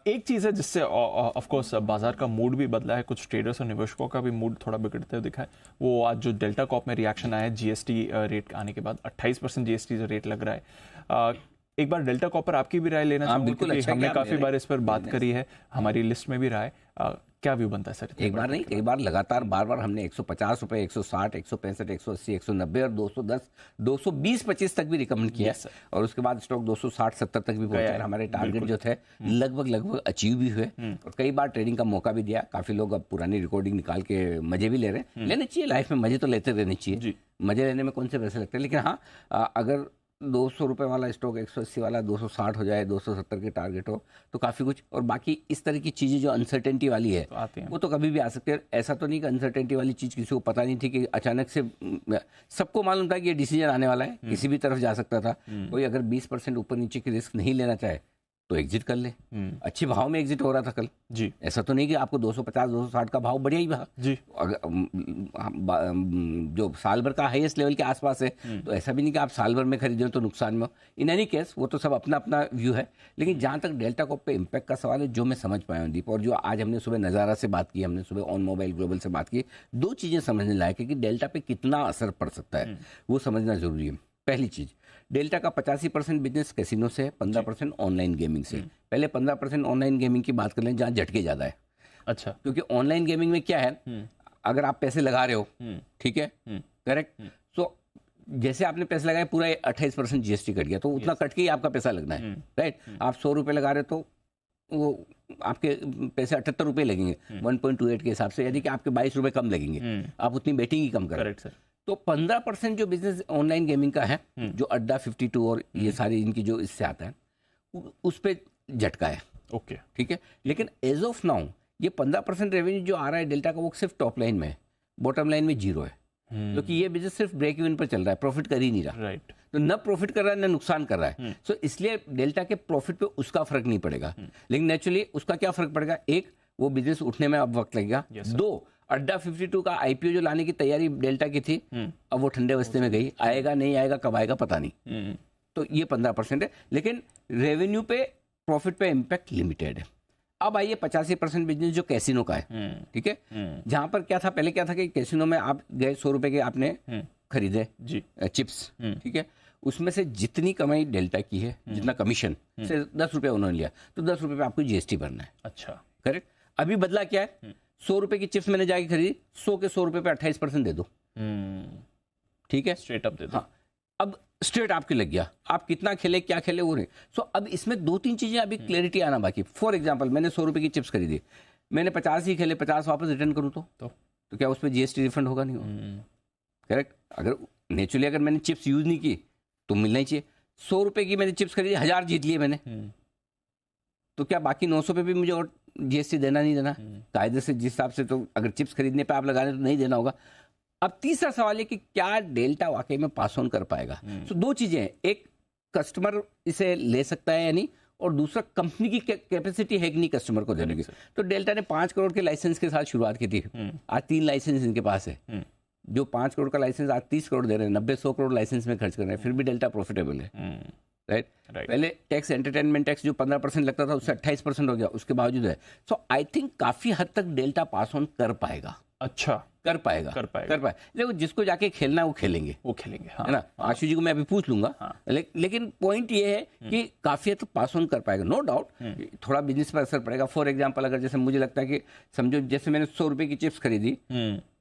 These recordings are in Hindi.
एक चीज़ है जिससे ऑफ कोर्स बाजार का मूड भी बदला है, कुछ ट्रेडर्स और निवेशकों का भी मूड थोड़ा बिगड़ते हुए दिखा है। वो आज जो डेल्टा कॉप में रिएक्शन आया है जीएसटी रेट आने के बाद, 28% जीएसटी रेट लग रहा है। एक बार डेल्टा कॉप पर आपकी भी राय लेना चाहूंगा, बिल्कुल। क्योंकि अच्छा, हमने काफी बार इस पर बात करी है, हमारी लिस्ट में भी रहा है। क्या व्यू बनता है सर? एक बार नहीं, कई बार लगातार बार हमने 150 रुपए, 160, 165, 180, 190 और 210, 220, 25 तक भी रिकमेंड किया है। और उसके बाद स्टॉक 260, 70 तक भी पहुंचा। हमारे टारगेट जो थे लगभग अचीव भी हुए और कई बार ट्रेडिंग का मौका भी दिया। काफी लोग अब पुरानी रिकॉर्डिंग निकाल के मजे भी ले रहे हैं। लेने चाहिए, लाइफ में मजे तो लेते रहने चाहिए। मजे लेने में कौन से पैसे लगते हैं, लेकिन हाँ, अगर 200 रुपए वाला स्टॉक 180 वाला 260 हो जाए, 270 के टारगेट हो तो काफ़ी कुछ। और बाकी इस तरह की चीज़ें जो अनसर्टेनिटी वाली है वो तो कभी भी आ सकती है। ऐसा तो नहीं कि अनसर्टेनिटी वाली चीज़ किसी को पता नहीं थी कि अचानक से सबको मालूम था कि ये डिसीजन आने वाला है, किसी भी तरफ जा सकता था। कोई अगर 20% ऊपर नीचे की रिस्क नहीं लेना चाहे तो एग्जिट कर ले। अच्छे भाव में एग्जिट हो रहा था कल जी। ऐसा तो नहीं कि आपको 250 260 का भाव बढ़िया ही भाव जी। अगर जो साल भर का हाईएस्ट लेवल के आसपास है तो ऐसा भी नहीं कि आप साल भर में खरीदे हो तो नुकसान में हो। इन एनी केस वो तो सब अपना अपना व्यू है। लेकिन जहां तक डेल्टा कॉप पे इम्पैक्ट का सवाल है, जो मैं समझ पाया हूँ दीप, और जो आज हमने सुबह नज़ारा से बात की, हमने सुबह ऑन मोबाइल ग्लोबल से बात की, दो चीज़ें समझने लायक है कि डेल्टा पे कितना असर पड़ सकता है, वो समझना जरूरी है। पहली चीज़, डेल्टा का 85% बिजनेस कैसीनो से है, 15% ऑनलाइन गेमिंग से। पहले 15% ऑनलाइन गेमिंग की बात कर लें, जहाँ झटके ज़्यादा है। अच्छा, क्योंकि ऑनलाइन गेमिंग में क्या है, अगर आप पैसे लगा रहे हो, ठीक है, करेक्ट, तो जैसे आपने पैसे लगाए पूरा 28% जीएसटी कट गया, तो उतना कट के ही आपका पैसा लगना है, राइट। आप 100 रुपये लगा रहे हो तो वो आपके पैसे 78 रुपये लगेंगे 1.28 के हिसाब से, यानी कि आपके 22 रुपये कम लगेंगे। आप उतनी बेटिंग ही कम करें। तो 15% जो बिजनेस ऑनलाइन गेमिंग का है, जो अड्डा 52 और ये सारी इनकी जो इससे आता है, उस पे झटका है। ओके, ठीक है। लेकिन एज ऑफ नाउ ये 15% रेवेन्यू जो आ रहा है डेल्टा का, वो सिर्फ टॉप लाइन में है, बॉटम लाइन में जीरो है। क्योंकि ये बिजनेस सिर्फ ब्रेक इवन पर चल रहा है, प्रॉफिट कर ही नहीं रहा। राइट। तो न प्रॉफिट कर रहा है न नुकसान कर रहा है। सो इसलिए डेल्टा के प्रॉफिट पे उसका फर्क नहीं पड़ेगा। लेकिन नेचुरली उसका क्या फर्क पड़ेगा, एक, वो बिजनेस उठने में अब वक्त लगेगा। दो, अड्डा 52 का आईपीओ जो लाने की तैयारी डेल्टा की थी, अब वो ठंडे बस्ते में गई। आएगा नहीं आएगा, कब आएगा पता नहीं। तो ये 15% है। लेकिन रेवेन्यू पे, प्रॉफिट पे इम्पैक्ट लिमिटेड है। अब आइए 85% बिजनेस जो कैसीनो का है, ठीक है। जहां पर क्या था, पहले क्या था कि कैसीनो में आप गए 100 रुपए के आपने खरीदे जी चिप्स, ठीक है। उसमें से जितनी कमाई डेल्टा की है, जितना कमीशन से 10 रुपये उन्होंने लिया, तो 10 रुपये पे आपको जीएसटी भरना है। अच्छा, करेक्ट। अभी बदला क्या है, 100 रुपए की चिप्स मैंने जाके खरीदी, 100 के 100 रुपए पे 28% दे दो, ठीक है, स्ट्रेट अप दे दो। हाँ, अब स्ट्रेट आपके लग गया, आप कितना खेले क्या खेले वो नहीं। सो अब इसमें 2-3 चीजें अभी क्लैरिटी आना बाकी। फॉर एग्जांपल, मैंने 100 रुपए की चिप्स खरीदी, मैंने 50 ही खेले, 50 वापस रिटर्न करूं तो क्या उस पर जीएसटी रिफंड होगा? नहीं होगा, करेक्ट। अगर नेचुरली अगर मैंने चिप्स यूज नहीं की तो मिलना ही चाहिए। 100 रुपए की मैंने चिप्स खरीदी, 1000 जीत लिए मैंने, तो क्या बाकी 900 पे भी मुझे और जीएसटी देना नहीं देना? कायदे से जिस हिसाब से तो अगर चिप्स खरीदने पे आप लगा रहे तो नहीं देना होगा। अब तीसरा सवाल है कि क्या डेल्टा वाकई में पास ऑन कर पाएगा? तो दो चीजें हैं, एक कस्टमर इसे ले सकता है या नहीं, और दूसरा कंपनी की कैपेसिटी है कि नहीं कस्टमर को देने की। तो डेल्टा ने 5 करोड़ के लाइसेंस के साथ शुरुआत की थी, आज 3 लाइसेंस इनके पास है। जो 5 करोड़ का लाइसेंस आज 30 करोड़ दे रहे हैं, 90-100 करोड़ लाइसेंस में खर्च कर रहे हैं, फिर भी डेल्टा प्रॉफिटेबल है, राइट। पहले टैक्स, एंटरटेनमेंट टैक्स जो 15% लगता था उससे 28% हो गया, उसके बावजूद है। सो आई थिंक काफी हद तक डेल्टा पास ऑन कर पाएगा। अच्छा, कर पाएगा। देखो, जिसको जाके खेलना है वो खेलेंगे, हाँ, है ना। आशु जी को मैं अभी पूछ लूंगा। हाँ। लेकिन पॉइंट ये है कि काफी हद तक पास ऑन कर पाएगा, नो डाउट। थोड़ा बिजनेस पर असर पड़ेगा। फॉर एग्जाम्पल, अगर जैसे मुझे लगता है कि समझो जैसे मैंने 100 रुपए की चिप्स खरीदी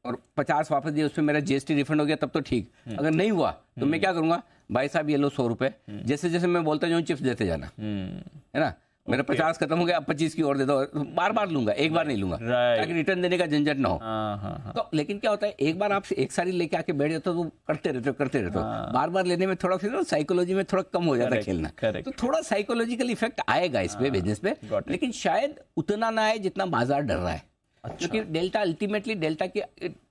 और 50 वापस दिए, उसमें मेरा जीएसटी रिफंड हो गया, तब तो ठीक। अगर नहीं हुआ तो मैं क्या करूंगा, भाई साहब ये लो 100 रुपए, जैसे जैसे मैं बोलता जाऊँ चिप्स देते जाना, है ना। मेरा 50 खत्म हो गया, अब 25 की और दे दो, बार बार लूंगा, एक बार नहीं लूंगा, ताकि रिटर्न देने का झंझट ना हो। तो लेकिन क्या होता है, एक बार आप एक सारी लेके आके बैठ जाते हो तो करते रहते हो। बार बार लेने में थोड़ा फिर साइकोलॉजी में थोड़ा कम हो जाता है खेलना। तो थोड़ा साइकोलॉजिकल इफेक्ट आएगा इस पे, बिजनेस पे, लेकिन शायद उतना ना आए जितना बाजार डर रहा है। क्योंकि डेल्टा अल्टीमेटली, डेल्टा के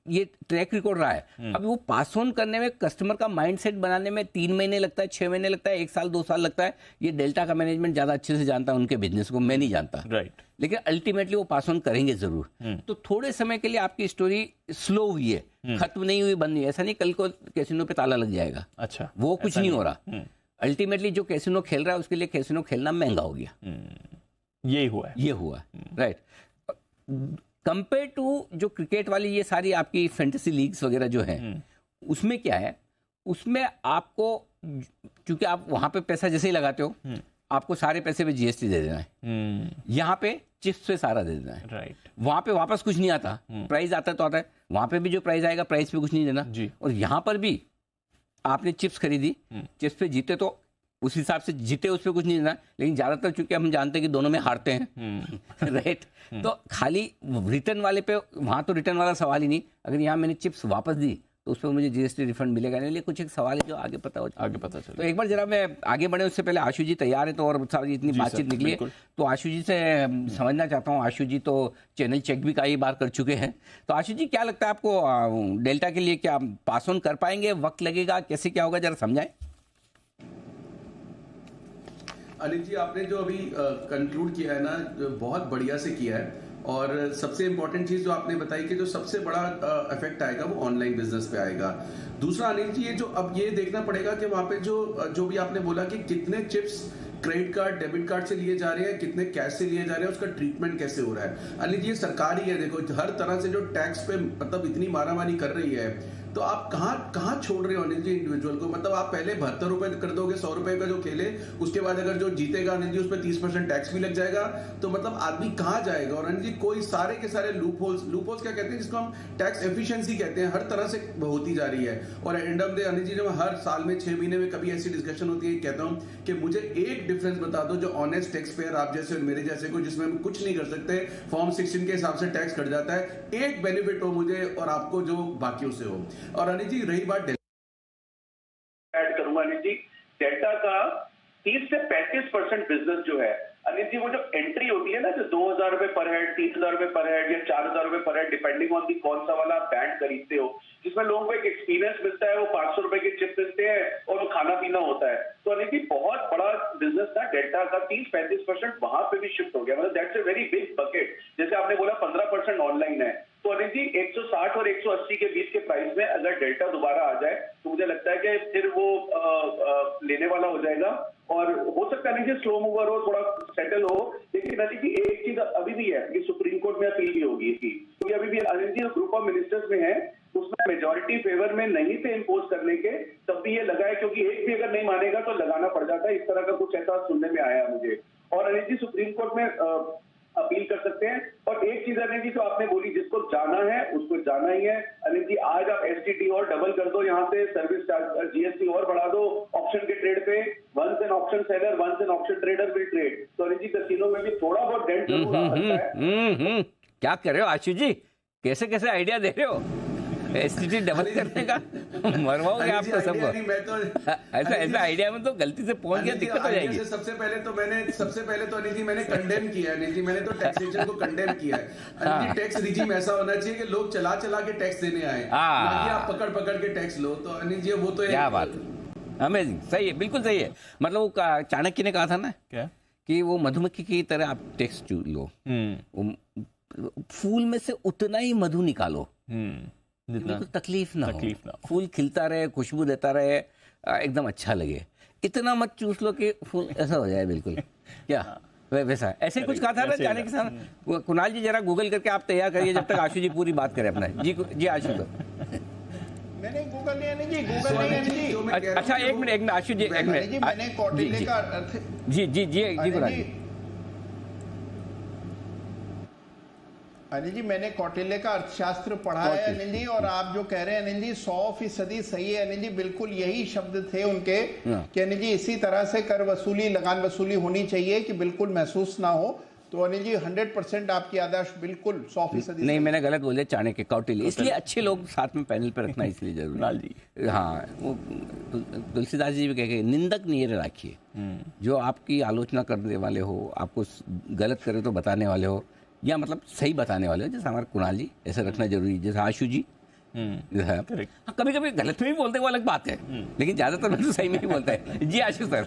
ये ट्रैक रिकॉर्ड रहा है। अभी वो पास ऑन करने में, कस्टमर का माइंडसेट बनाने में 3 महीने लगता है, 6 महीने लगता है, 1 साल 2 साल लगता है। ये डेल्टा का मैनेजमेंट ज्यादा अच्छे से जानता है उनके बिजनेस को, मैं नहीं जानता, राइट। लेकिन अल्टीमेटली वो पास ऑन करेंगे जरूर। तो थोड़े समय के लिए आपकी स्टोरी स्लो हुई है, खत्म नहीं हुई, बंद नहीं। ऐसा नहीं कल को कैसीनो पे ताला लग जाएगा। अच्छा, वो कुछ नहीं हो रहा। अल्टीमेटली जो कैसीनो खेल रहा है उसके लिए कैसीनो खेलना महंगा हो गया, यही हुआ है। ये हुआ, राइट। कंपेयर टू जो क्रिकेट वाली ये सारी आपकी फैंटेसी लीग्स वगैरह जो है, उसमें क्या है, उसमें आपको क्योंकि आप वहां पे पैसा जैसे ही लगाते हो आपको सारे पैसे पे जीएसटी दे देना है, यहाँ पे चिप्स पे सारा दे देना है, राइट। वहां पे वापस कुछ नहीं आता, प्राइस आता है तो आता है, वहां पे भी जो प्राइस आएगा प्राइस पे कुछ नहीं देना जी। और यहाँ पर भी आपने चिप्स खरीदी, चिप्स पे जीते तो उस हिसाब से जीते उस पर कुछ नहीं देना, लेकिन ज्यादातर चूंकि हम जानते हैं कि दोनों में हारते हैं, राइट। तो खाली रिटर्न वाले पे वहां तो रिटर्न वाला सवाल ही नहीं, अगर यहाँ मैंने चिप्स वापस दी तो उस पर मुझे जीएसटी रिफंड मिलेगा नहीं। कुछ एक सवाल है जो आगे पता हो, आगे पता चले। तो एक बार जरा मैं आगे बढ़े उससे पहले आशु जी तैयार है तो, और सारी इतनी बातचीत निकली है तो आशु जी से समझना चाहता हूँ। आशु जी तो चैनल चेक भी कई बार कर चुके हैं, तो आशु जी क्या लगता है आपको डेल्टा के लिए क्या पास ऑन कर पाएंगे, वक्त लगेगा, कैसे क्या होगा, जरा समझाएं। अनिल जी, आपने जो अभी कंक्लूड किया है ना, बहुत बढ़िया से किया है। और सबसे इंपॉर्टेंट चीज जो आपने बताई कि जो सबसे बड़ा इफेक्ट आएगा वो ऑनलाइन बिजनेस पे आएगा। दूसरा अनिल जी, ये जो अब ये देखना पड़ेगा कि वहां पे जो भी आपने बोला कि कितने chips credit card debit card से लिए जा रहे हैं, कितने कैश से लिए जा रहे हैं, उसका ट्रीटमेंट कैसे हो रहा है। अनिल जी, ये सरकार ही है, देखो हर तरह से जो टैक्स पे मतलब इतनी मारामारी कर रही है, तो आप कहाँ छोड़ रहे हो अनिल जी इंडिविजुअल को। मतलब आप पहले 72 रुपए कर दोगे 100 रुपए का जो खेले, उसके बाद अगर जो जीतेगा अनिल जी उस पर 30% टैक्स भी लग जाएगा, तो मतलब आदमी कहाँ जाएगा। और अनिल जी कोई सारे के सारे लूप होल्स क्या कहते हैं, जिसको हम टैक्स एफिशिएंसी कहते हैं, हर तरह से होती जा रही है। और end of the Anil ji, जब हर साल में 6 महीने में कभी ऐसी डिस्कशन होती है, कहता हूँ कि मुझे एक डिफरेंस बता दो जो ऑनेस्ट टैक्स पेयर आप जैसे और मेरे जैसे को, जिसमें हम कुछ नहीं कर सकते, फॉर्म 16 के हिसाब से टैक्स कट जाता है, एक बेनिफिट हो मुझे और आपको जो बाकियों से हो। और अनिल जी रही बात ऐड करूंगा अनिल जी, डेल्टा का 30 से 35% बिजनेस जो है अनिल जी, वो जो एंट्री होती है ना, जो 2,000 रुपए पर हेड, 3,000 रुपए पर हेड या 4,000 रुपए पर हेड, डिपेंडिंग ऑन दी कौन सा वाला बैंड खरीदते हो, जिसमें लोगों को एक एक्सपीरियंस मिलता है, वो 500 रुपए के चिप मिलते हैं और वो खाना पीना होता है। तो अनिल जी बहुत बड़ा बिजनेस था डेल्टा का, 30-35% वहां पे भी शिफ्ट हो गया, मतलब that's a very big bucket. जैसे आपने बोला 15% ऑनलाइन है, तो अनिल जी 160 और 180 के बीच के प्राइस में अगर डेल्टा दोबारा आ जाए तो मुझे लगता है कि फिर वो लेने वाला हो जाएगा। और हो सकता है कि स्लो मूवर हो, थोड़ा सेटल हो, लेकिन अनिल जी एक चीज अभी भी है कि सुप्रीम कोर्ट में अपील भी होगी इसकी, क्योंकि अभी भी Anil ji group of ministers में है, उसमें मेजोरिटी फेवर में नहीं थे इम्पोज करने के, तब भी ये लगा है, क्योंकि एक भी अगर नहीं मानेगा तो लगाना पड़ जाता है, इस तरह का कुछ ऐसा सुनने में आया मुझे। और अनिल जी सुप्रीम कोर्ट में अपील कर सकते हैं। और एक चीज अनिल जी जो आपने बोली, जिसको जाना है उसको जाना ही है अनिल जी। आज आप एसटीटी और डबल कर दो, यहाँ पे सर्विस चार्ज जीएसटी और बढ़ा दो ऑप्शन के ट्रेड पे, once an option seller once an option trader will trade. तो अनिल जी कैसीनो में भी थोड़ा बहुत डेंट जरूर आ सकता है। क्या कर रहे हो आशु जी, कैसे कैसे आइडिया दे रहे हो, एसटीटी डबल करने का मरवाओगे आप तो सबको। ऐसा आइडिया में तो गलती से पहुंच गया, दिक्कत हो जाएगी। सबसे पहले तो अनिल जी मैंने कंडेम किया है, अनिल जी मैंने तो टैक्सेशन को कंडेम किया है। अनिल जी टैक्स रिजीम ऐसा होना चाहिए कि लोग चला के टैक्स देने आए, ना कि आप पकड़ के टैक्स लो। तो अनिल जी वो तो क्या बात, अमेजिंग, सही है, बिल्कुल सही है। मतलब वो चाणक्य ने कहा था ना क्या कि वो मधुमक्खी की तरह आप टैक्स लो, फूल में से उतना ही मधु निकालो, बिल्कुल तकलीफ ना हो, फूल खिलता रहे, खुशबू देता रहे, एकदम अच्छा लगे। इतना मत चूस लो कि फूल ऐसा हो जाए बिल्कुल। क्या वैसा ऐसे कुछ कहा था ना जाने के साथ। कुणाल जी जरा गूगल करके आप तैयार करिए जब तक आशु जी पूरी बात करें अपना। जी आशु तो मैंने गूगल नहीं जी। अच्छा एक मिनट आशु जी, एक मिनट, मैंने कौटिल्य का अर्थ जी अनिल जी, मैंने कौटिल्य का अर्थशास्त्र पढ़ा है अनिल जी, और आप जो कह रहे हैं अनिल जी 100% सही है अनिल जी। बिल्कुल यही शब्द थे उनके कि अनिल जी इसी तरह से कर वसूली, लगान वसूली होनी चाहिए कि बिल्कुल महसूस ना हो। तो अनिल जी 100% आपकी आदर्श बिल्कुल 100%। नहीं, मैंने गलत बोले, चाणक्य, कौटिल्य, इसलिए अच्छे लोग साथ में पैनल पर रखना इसलिए जरूरी जी। हाँ, वो तुलसीदास जी भी कहे निंदक नहीं राखिए, जो आपकी आलोचना करने वाले हो, आपको गलत करे तो बताने वाले हो, या मतलब सही बताने वाले हो, जैसे हमारे कुणाल जी, ऐसे रखना जरूरी है, जैसे आशु जी। कभी कभी गलत में भी बोलते, वो अलग बात है, लेकिन ज्यादातर मैं तो सही में ही बोलता है। जी आशु सर।